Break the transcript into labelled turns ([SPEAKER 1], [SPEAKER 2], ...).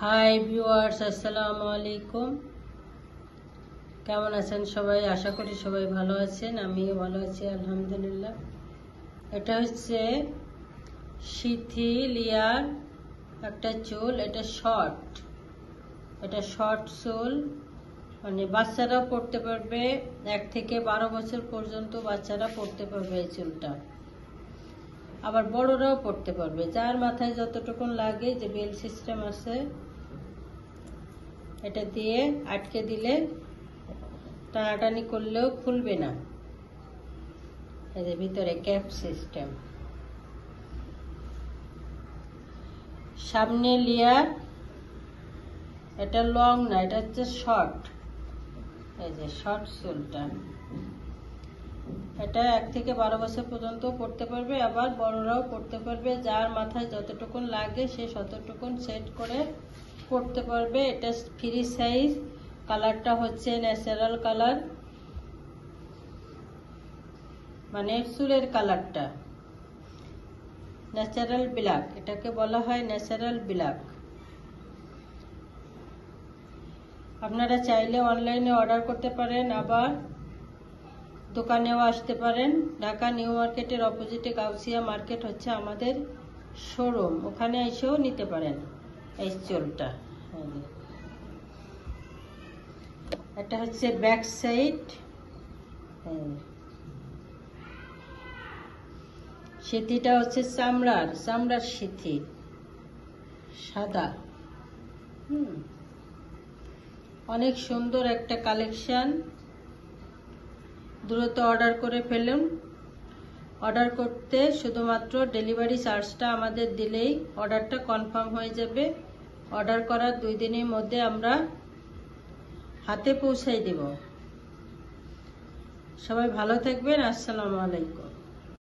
[SPEAKER 1] Hi viewers, আসসালামু আলাইকুম। কেমন আছেন সবাই? আশা করি সবাই ভালো আছেন। আমিও ভালো আছি আলহামদুলিল্লাহ। এটা হচ্ছে সিথি লিয়ার একটা চুল। এটা শর্ট চুল, মানে বাচ্চারাও পড়তে পারবে। 1 থেকে 12 বছর পর্যন্ত বাচ্চারা পড়তে পারবে এই চুলটা। আবার বড়রাও পড়তে পারবে, যার মাথায় যতটুকুন লাগে। যে বেল সিস্টেম আছে, এটা দিয়ে আটকে দিলে টানাটানি করলেও খুলবে না। এই যে ভিতরে ক্যাপ সিস্টেম। সামনে লেয়ার, এটা লং না, এটা হচ্ছে শর্ট। এই যে শর্ট চুলটা, এটা 1 থেকে 12 বছর পর্যন্ত পড়তে পারবে, আবার বড়রাও পড়তে পারবে। যার মাথায় যতটুকুন লাগে সে ততটুকুন সেট করে পড়তে পারবে। এটা ফ্রি সাইজ। কালারটা হচ্ছে ন্যাচারাল কালার, মানে চুলের কালারটা ন্যাচারাল ব্ল্যাক। এটাকে বলা হয় ন্যাচারাল ব্ল্যাক। আপনারা চাইলে অনলাইনে অর্ডার করতে পারেন, আবার দোকানেও আসতে পারেন। ঢাকা নিউ মার্কেটের অপোজিটে গাউসিয়া মার্কেট হচ্ছে আমাদের শোরুম, ওখানে এসেও নিতে পারেন এই চুলটা। এটা হচ্ছে ব্যাক সাইড। সিথিটা হচ্ছে চামড়ার সিথি, সাদা। অনেক সুন্দর একটা কালেকশন। দ্রুত অর্ডার করে ফেলুন। অর্ডার করতে শুধুমাত্র ডেলিভারি চার্জটা আমাদের দিলেই অর্ডারটা কনফার্ম হয়ে যাবে। অর্ডার করার 2 দিনের মধ্যে আমরা হাতে পৌঁছাই দেব। সবাই ভালো থাকবেন। আসসালামু আলাইকুম।